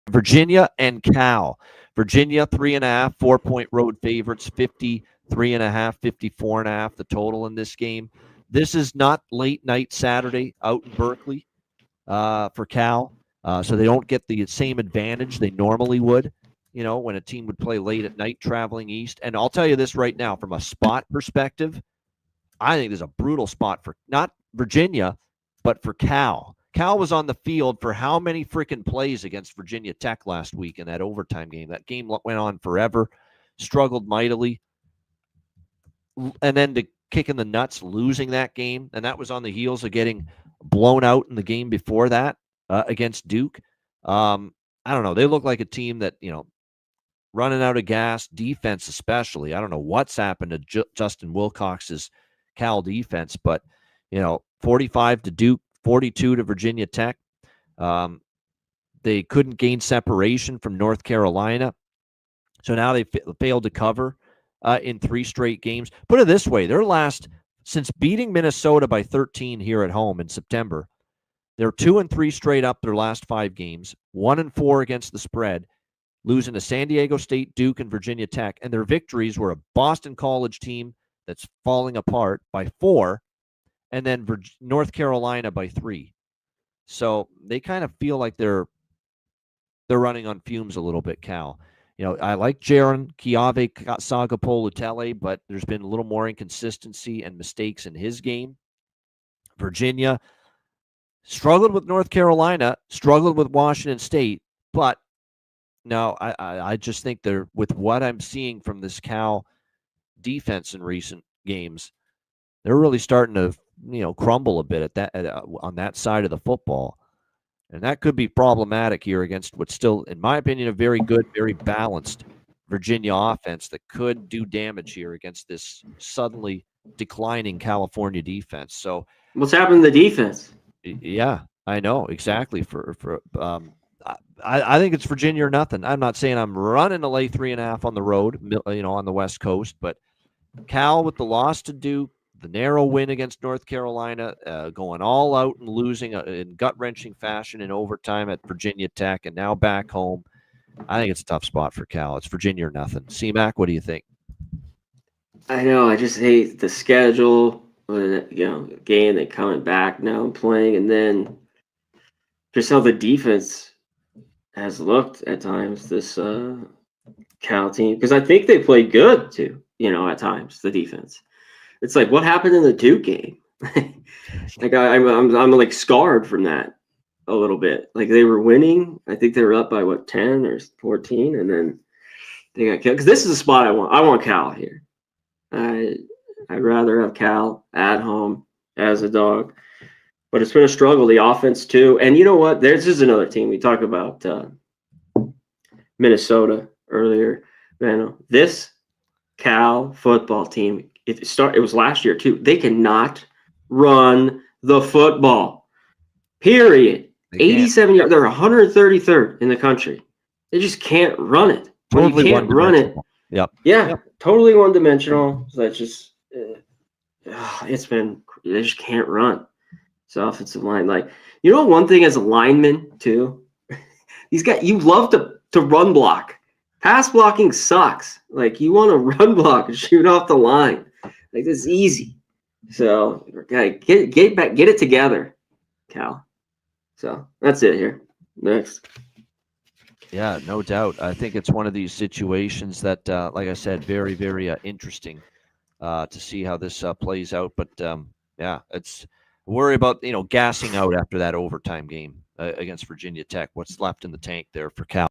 Virginia and Cal. Virginia, 3.5, 4-point road favorites, 53.5, 54.5, the total in this game. This is not late night Saturday out in Berkeley for Cal, so they don't get the same advantage they normally would, when a team would play late at night traveling east. And I'll tell you this right now, from a spot perspective, I think there's a brutal spot for not Virginia, but for Cal. Cal was on the field for how many freaking plays against Virginia Tech last week in that overtime game? That game went on forever, struggled mightily, and then to kick in the nuts, losing that game, and that was on the heels of getting blown out in the game before that against Duke. I don't know. They look like a team that, running out of gas, defense especially. I don't know what's happened to Justin Wilcox's Cal defense, but, 45 to Duke, 42 to Virginia Tech. They couldn't gain separation from North Carolina. So now they failed to cover in 3 straight games. Put it this way, since beating Minnesota by 13 here at home in September, they're 2-3 straight up their last 5 games, 1-4 against the spread, losing to San Diego State, Duke, and Virginia Tech. And their victories were a Boston College team that's falling apart by 4, and then North Carolina by 3. So they kind of feel like they're running on fumes a little bit, Cal. I like Jaron Kiave Sagapolutele, but there's been a little more inconsistency and mistakes in his game. Virginia struggled with North Carolina, struggled with Washington State, but no, I just think they're, with what I'm seeing from this Cal defense in recent games, they're really starting to crumble a bit on that side of the football. And that could be problematic here against what's still, in my opinion, a very good, very balanced Virginia offense that could do damage here against this suddenly declining California defense. So what's happened to the defense? Yeah, I know exactly. I think it's Virginia or nothing. I'm not saying I'm running to lay 3.5 on the road, on the West Coast, but Cal with the loss to Duke, the narrow win against North Carolina, going all out and losing in gut-wrenching fashion in overtime at Virginia Tech, and now back home. I think it's a tough spot for Cal. It's Virginia or nothing. C-Mac, what do you think? I know. I just hate the schedule. Again, they're coming back now and playing, and then just how the defense has looked at times, this Cal team. Because I think they played good, too, at times, the defense. It's like, what happened in the Duke game? Like I'm like scarred from that a little bit. Like they were winning. I think they were up by 10 or 14, and then they got killed. Because this is a spot I want. I want Cal here. I'd rather have Cal at home as a dog. But it's been a struggle, the offense too. And you know what? This is another team. We talked about Minnesota earlier. This Cal football team, it was last year too. They cannot run the football. Period. 87 yards. They're 133rd in the country. They just can't run it. Totally you can't run it. Yep. Yeah, totally one-dimensional. So that's just they just can't run. So offensive line, one thing as a lineman too, these guys, you love to run block. Pass blocking sucks. Like you want to run block and shoot off the line. Like this is easy. So get it together, Cal. So that's it here. Next. Yeah, no doubt. I think it's one of these situations that, like I said, very, very interesting to see how this plays out. But it's worry about gassing out after that overtime game against Virginia Tech. What's left in the tank there for Cal?